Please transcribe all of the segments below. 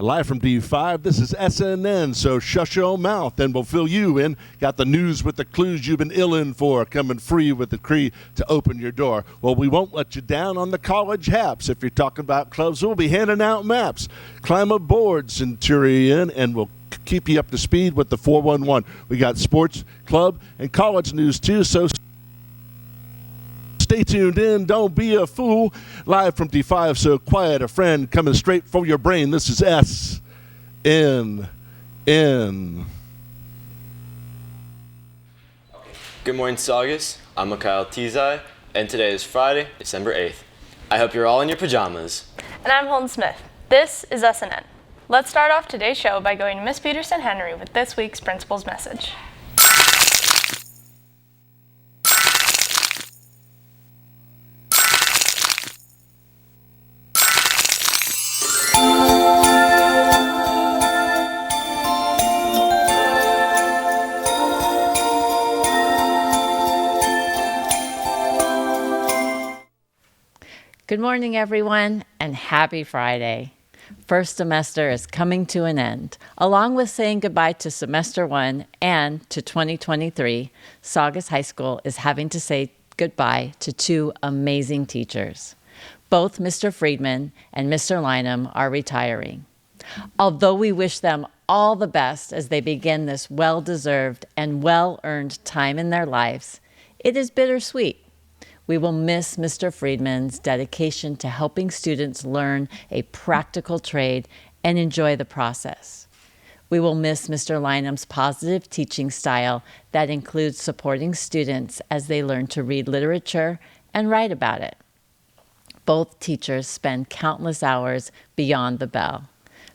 Live from D5, this is SNN, so shush your mouth and we'll fill you in. Got the news with the clues you've been illin' for, coming free with the key to open your door. Well, we won't let you down on the college haps. If you're talking about clubs, we'll be handing out maps. Climb aboard, Centurion, and we'll keep you up to speed with the 411. We got sports, club, and college news too, so stay tuned in. Don't be a fool. Live from D5, so quiet, a friend coming straight from your brain. This is SNN. Good morning, Saugus. I'm Mykhail Tezai, and today is Friday, December 8th. I hope you're all in your pajamas. And I'm Holden Smith. This is SNN. Let's start off today's show by going to Miss Peterson-Henry with this week's principal's message. Good morning, everyone, and happy Friday. First semester is coming to an end. Along with saying goodbye to semester 1 and to 2023, Saugus High School is having to say goodbye to 2 amazing teachers. Both Mr. Friedman and Mr. Linam are retiring. Although we wish them all the best as they begin this well-deserved and well-earned time in their lives, it is bittersweet. We will miss Mr. Friedman's dedication to helping students learn a practical trade and enjoy the process. We will miss Mr. Linam's positive teaching style that includes supporting students as they learn to read literature and write about it. Both teachers spend countless hours beyond the bell.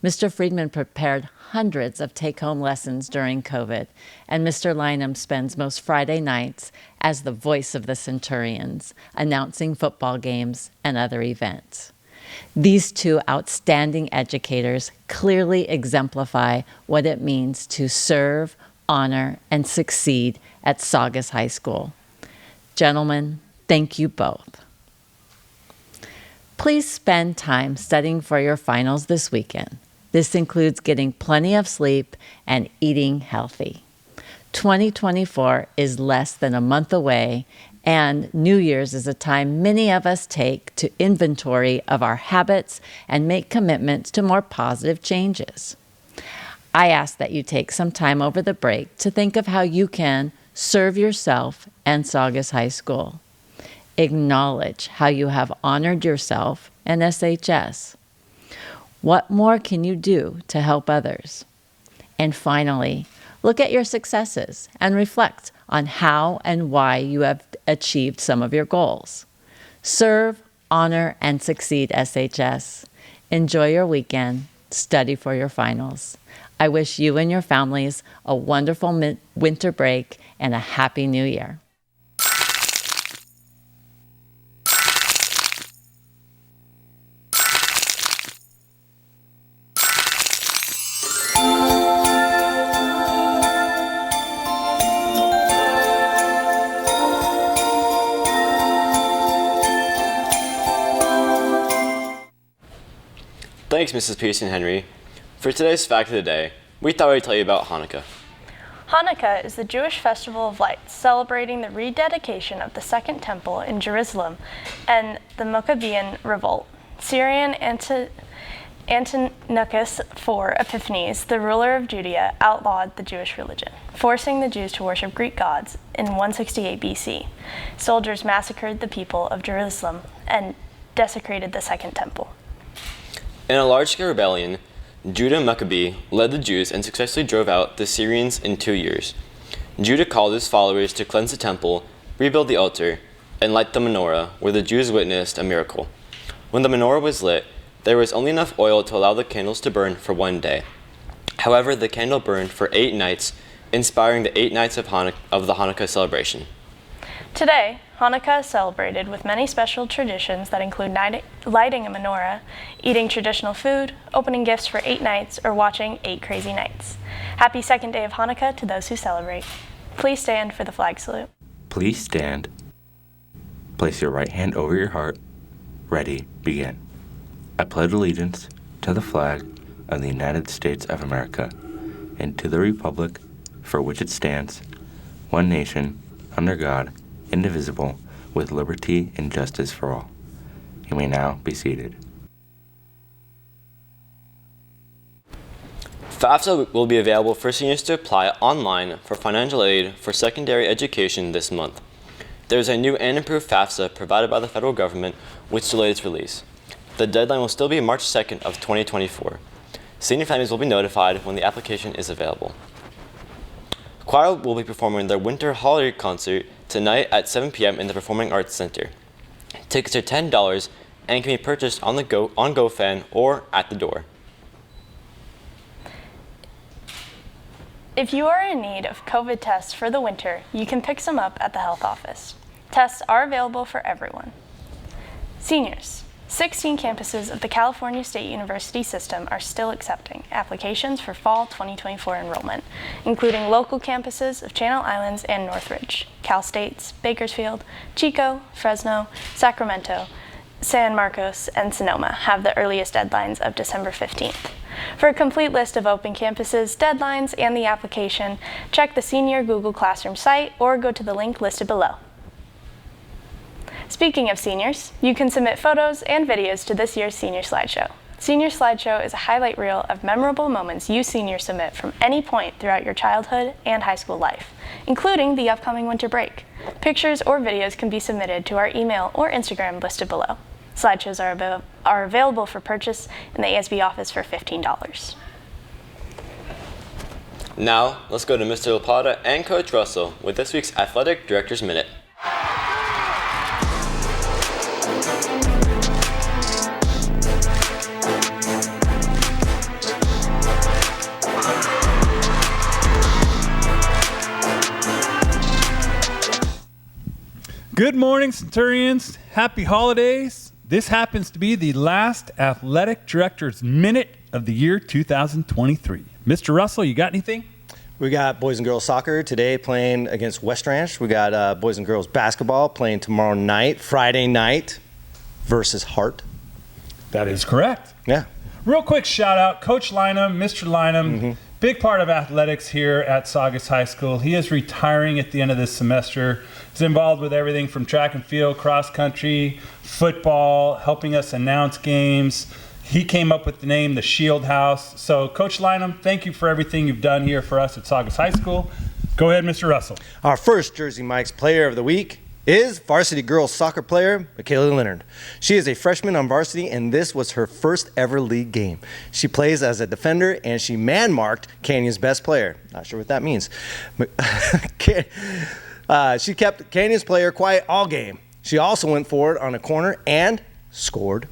Mr. Friedman prepared hundreds of take-home lessons during COVID, and Mr. Linam spends most Friday nights as the voice of the Centurions, announcing football games and other events. These 2 outstanding educators clearly exemplify what it means to serve, honor, and succeed at Saugus High School. Gentlemen, thank you both. Please spend time studying for your finals this weekend. This includes getting plenty of sleep and eating healthy. 2024 is less than a month away, and New Year's is a time many of us take to inventory of our habits and make commitments to more positive changes. I ask that you take some time over the break to think of how you can serve yourself and Saugus High School. Acknowledge how you have honored yourself and SHS. What more can you do to help others? And finally, look at your successes and reflect on how and why you have achieved some of your goals. Serve, honor, and succeed, SHS. Enjoy your weekend. Study for your finals. I wish you and your families a wonderful winter break and a happy new year. Thanks, Mrs. Peterson-Henry. For today's fact of the day, we thought we'd tell you about Hanukkah. Hanukkah is the Jewish festival of lights celebrating the rededication of the Second Temple in Jerusalem and the Maccabean revolt. Syrian Antiochus IV Epiphanes, the ruler of Judea, outlawed the Jewish religion, forcing the Jews to worship Greek gods in 168 BC. Soldiers massacred the people of Jerusalem and desecrated the Second Temple. In a large-scale rebellion, Judah Maccabee led the Jews and successfully drove out the Syrians in 2 years. Judah called his followers to cleanse the temple, rebuild the altar, and light the menorah, where the Jews witnessed a miracle. When the menorah was lit, there was only enough oil to allow the candles to burn for 1 day. However, the candle burned for 8 nights, inspiring the 8 nights of the Hanukkah celebration. Today, Hanukkah is celebrated with many special traditions that include lighting a menorah, eating traditional food, opening gifts for 8 nights, or watching 8 crazy nights. Happy second day of Hanukkah to those who celebrate. Please stand for the flag salute. Please stand. Place your right hand over your heart. Ready, begin. I pledge allegiance to the flag of the United States of America, and to the republic for which it stands, one nation, under God, indivisible, with liberty and justice for all. You may now be seated. FAFSA will be available for seniors to apply online for financial aid for secondary education this month. There is a new and improved FAFSA provided by the federal government which delayed its release. The deadline will still be March 2nd of 2024. Senior families will be notified when the application is available. Choir will be performing their winter holiday concert tonight at 7 p.m. in the Performing Arts Center. Tickets are $10 and can be purchased on GoFan or at the door. If you are in need of COVID tests for the winter, you can pick some up at the health office. Tests are available for everyone. Seniors, 16 campuses of the California State University system are still accepting applications for fall 2024 enrollment, including local campuses of Channel Islands and Northridge. Cal State's Bakersfield, Chico, Fresno, Sacramento, San Marcos, and Sonoma have the earliest deadlines of December 15th. For a complete list of open campuses, deadlines, and the application, check the Senior Google Classroom site or go to the link listed below. Speaking of seniors, you can submit photos and videos to this year's Senior Slideshow. Senior Slideshow is a highlight reel of memorable moments you seniors submit from any point throughout your childhood and high school life, including the upcoming winter break. Pictures or videos can be submitted to our email or Instagram listed below. Slideshows are available for purchase in the ASB office for $15. Now, let's go to Mr. Lapada and Coach Russell with this week's Athletic Director's Minute. Good morning, Centurions. Happy holidays. This happens to be the last Athletic Director's Minute of the year 2023. Mr. Russell, you got anything? We got boys and girls soccer today playing against West Ranch. We got boys and girls basketball playing tomorrow night, Friday night, versus Hart. That is correct. Yeah. Real quick shout out, Coach Linam, Mr. Linam, big part of athletics here at Saugus High School. He is retiring at the end of this semester. He's involved with everything from track and field, cross country, football, helping us announce games. He came up with the name the Shield House. So Coach Linam, thank you for everything you've done here for us at Saugus High School. Go ahead, Mr. Russell. Our first Jersey Mike's player of the week is varsity girls soccer player Mykhail Leonard. She is a freshman on varsity, and this was her first ever league game. She plays as a defender, and she man-marked Canyon's best player. Not sure what that means. She kept Canyon's player quiet all game. She also went forward on a corner and scored.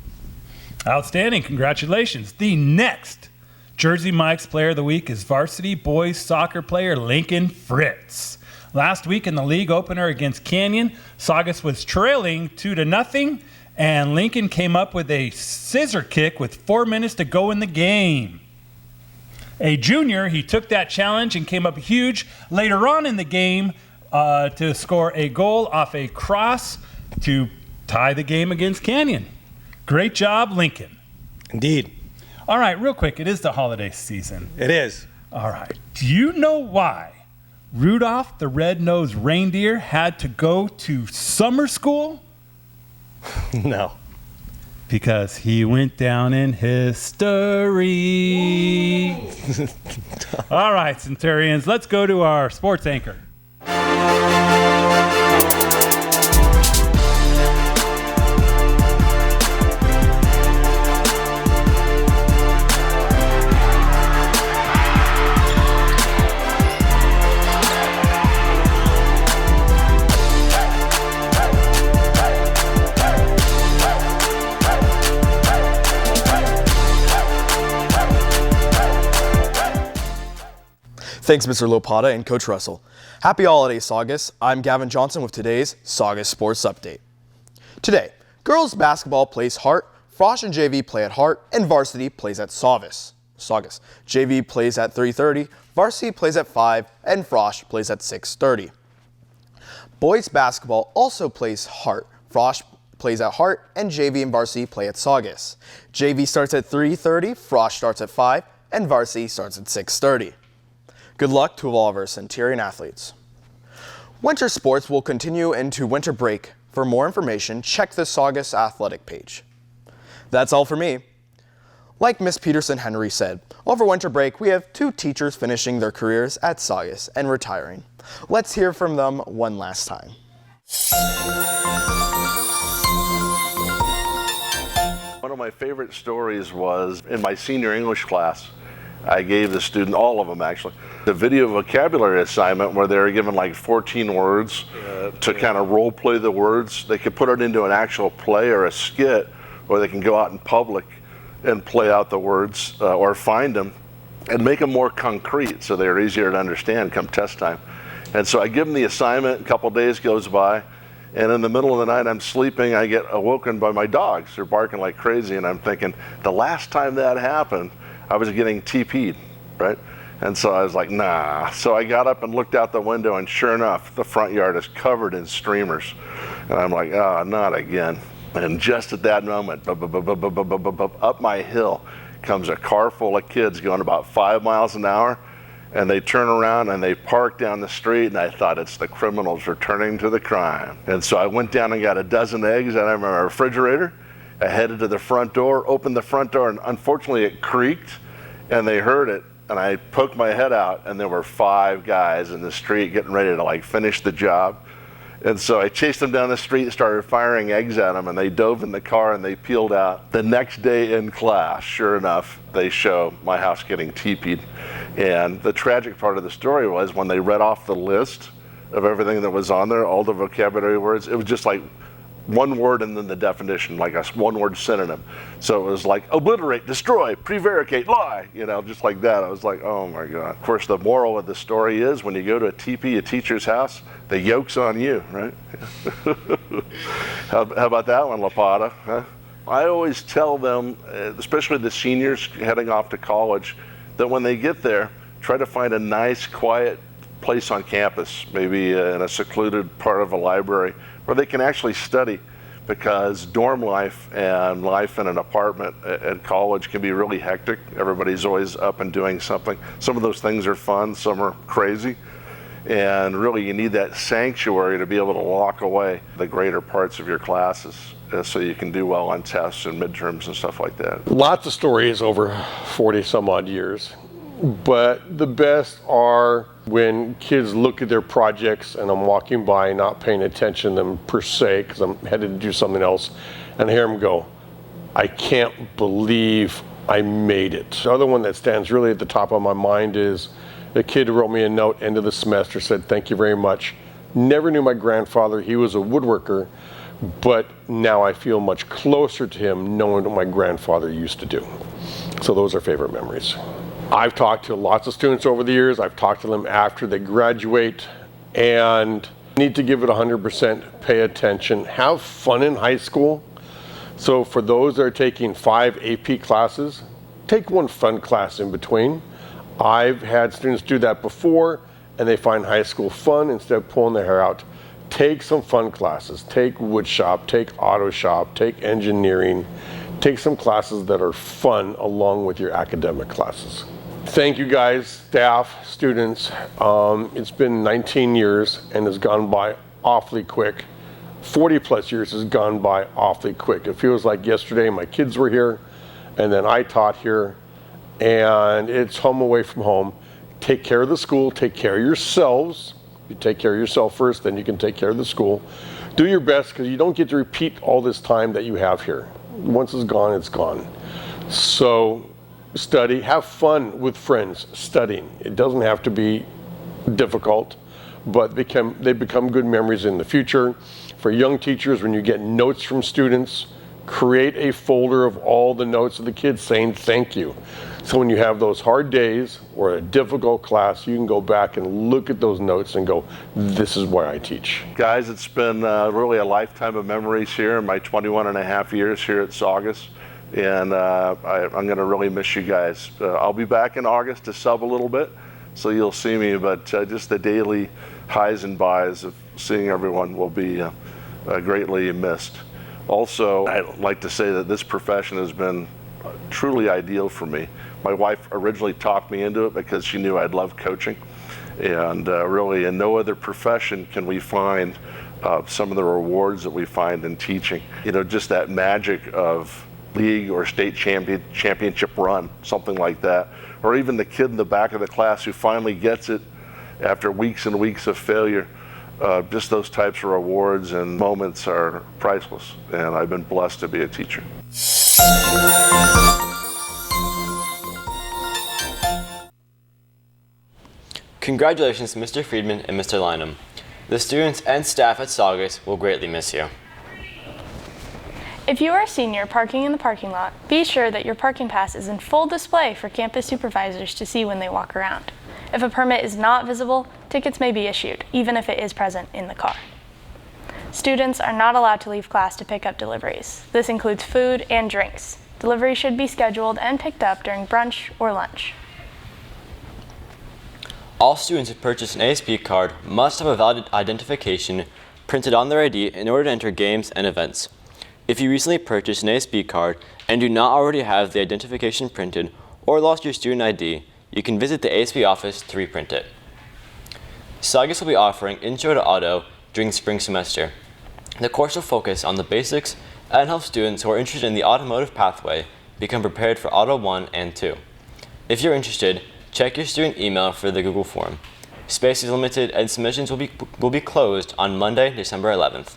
Outstanding. Congratulations. The next Jersey Mike's player of the week is varsity boys soccer player Lincoln Fritz. Last week in the league opener against Canyon, Saugus was trailing 2-0, and Lincoln came up with a scissor kick with 4 minutes to go in the game. A junior, he took that challenge and came up huge later on in the game to score a goal off a cross to tie the game against Canyon. Great job, Lincoln. Indeed. All right, real quick, it is the holiday season. It is. All right, do you know why Rudolph the Red-Nosed Reindeer had to go to summer school? No. Because he went down in history. All right, Centurions, let's go to our sports anchor. Thanks, Mr. Lopata and Coach Russell. Happy holidays, Saugus. I'm Gavin Johnson with today's Saugus Sports Update. Today, girls basketball plays Hart, Frosh and JV play at Hart, and varsity plays at Saugus. JV plays at 3:30, varsity plays at 5, and Frosh plays at 6:30. Boys basketball also plays Hart. Frosh plays at Hart, and JV and varsity play at Saugus. JV starts at 3:30, Frosh starts at 5, and varsity starts at 6:30. Good luck to all of our Centurion athletes. Winter sports will continue into winter break. For more information, check the Saugus athletic page. That's all for me. Like Miss Peterson Henry said, over winter break we have 2 teachers finishing their careers at Saugus and retiring. Let's hear from them one last time. One of my favorite stories was in my senior English class. I gave the student, all of them actually, the video vocabulary assignment where they were given like 14 words to kind of role play the words. They could put it into an actual play or a skit, or they can go out in public and play out the words or find them and make them more concrete so they're easier to understand come test time. And so I give them the assignment, a couple days goes by, and in the middle of the night I'm sleeping, I get awoken by my dogs. They're barking like crazy, and I'm thinking, the last time that happened, I was getting TP'd, right? And so I was like, nah. So I got up and looked out the window, and sure enough, the front yard is covered in streamers. And I'm like, oh, not again. And just at that moment, up my hill comes a car full of kids going about 5 miles an hour, and they turn around and they park down the street, and I thought, it's the criminals returning to the crime. And so I went down and got a dozen eggs out of my refrigerator. I headed to the front door, opened the front door, and unfortunately it creaked, and they heard it, and I poked my head out, and there were 5 guys in the street getting ready to like finish the job. And so I chased them down the street and started firing eggs at them, and they dove in the car and they peeled out. The next day in class, sure enough, they show my house getting TP'd. And the tragic part of the story was when they read off the list of everything that was on there, all the vocabulary words, it was just like one word and then the definition, like a one-word synonym. So it was like obliterate, destroy, prevaricate, lie, you know, just like that. I was like, oh my God. Of course, the moral of the story is when you go to a TP, a teacher's house, the yoke's on you, right? How about that one, Lapata? Huh? I always tell them, especially the seniors heading off to college, that when they get there, try to find a nice, quiet place on campus, maybe in a secluded part of a library, where they can actually study, because dorm life and life in an apartment at college can be really hectic. Everybody's always up and doing something. Some of those things are fun, some are crazy, and really you need that sanctuary to be able to lock away the greater parts of your classes so you can do well on tests and midterms and stuff like that. Lots of stories over 40 some odd years, but the best are when kids look at their projects and I'm walking by not paying attention to them per se because I'm headed to do something else, and I hear them go, I can't believe I made it. The other one that stands really at the top of my mind is the kid who wrote me a note end of the semester, said thank you very much. Never knew my grandfather, he was a woodworker, but now I feel much closer to him knowing what my grandfather used to do. So those are favorite memories. I've talked to lots of students over the years. I've talked to them after they graduate, and need to give it 100%, pay attention, have fun in high school. So for those that are taking 5 AP classes, take one fun class in between. I've had students do that before, and they find high school fun instead of pulling their hair out. Take some fun classes. Take wood shop, take auto shop, take engineering. Take some classes that are fun along with your academic classes. Thank you guys, staff, students. It's been 19 years and has gone by awfully quick. 40 plus years has gone by awfully quick. It feels like yesterday my kids were here and then I taught here, and it's home away from home. Take care of the school, take care of yourselves. You take care of yourself first, then you can take care of the school. Do your best, because you don't get to repeat all this time that you have here. Once it's gone, it's gone. So study, have fun with friends studying. It doesn't have to be difficult, but they become good memories in the future. For young teachers, when you get notes from students, create a folder of all the notes of the kids saying thank you. So when you have those hard days or a difficult class, you can go back and look at those notes and go, this is why I teach. Guys, it's been really a lifetime of memories here in my 21 and a half years here at Saugus. And I'm going to really miss you guys. I'll be back in August to sub a little bit, so you'll see me, but just the daily highs and buys of seeing everyone will be greatly missed. Also, I'd like to say that this profession has been truly ideal for me. My wife originally talked me into it because she knew I'd love coaching. And really, in no other profession can we find some of the rewards that we find in teaching. You know, just that magic of league or state championship run, something like that. Or even the kid in the back of the class who finally gets it after weeks and weeks of failure. Just those types of rewards and moments are priceless. And I've been blessed to be a teacher. Congratulations, Mr. Friedman and Mr. Linam. The students and staff at Saugus will greatly miss you. If you are a senior parking in the parking lot, be sure that your parking pass is in full display for campus supervisors to see when they walk around. If a permit is not visible, tickets may be issued, even if it is present in the car. Students are not allowed to leave class to pick up deliveries. This includes food and drinks. Delivery should be scheduled and picked up during brunch or lunch. All students who purchase an ASP card must have a valid identification printed on their ID in order to enter games and events. If you recently purchased an ASP card and do not already have the identification printed or lost your student ID, you can visit the ASP office to reprint it. Saugus will be offering Intro to Auto during spring semester. The course will focus on the basics and help students who are interested in the automotive pathway become prepared for Auto 1 and 2. If you're interested, check your student email for the Google form. Space is limited and submissions will be closed on Monday, December 11th.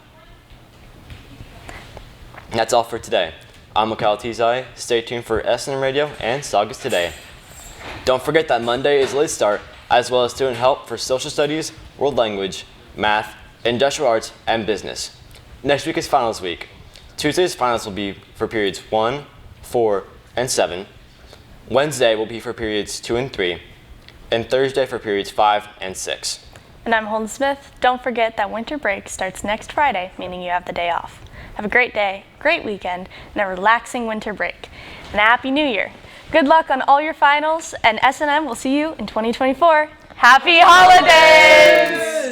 That's all for today. I'm Mykhail Tezai. Stay tuned for SNM Radio and Saugus Today. Don't forget that Monday is Late Start, as well as student help for social studies, world language, math, industrial arts, and business. Next week is finals week. Tuesday's finals will be for periods 1, 4, and 7. Wednesday will be for periods 2 and 3, and Thursday for periods 5 and 6. And I'm Holden Smith. Don't forget that winter break starts next Friday, meaning you have the day off. Have a great day, great weekend, and a relaxing winter break. And a Happy New Year. Good luck on all your finals, and SNM will see you in 2024. Happy holidays!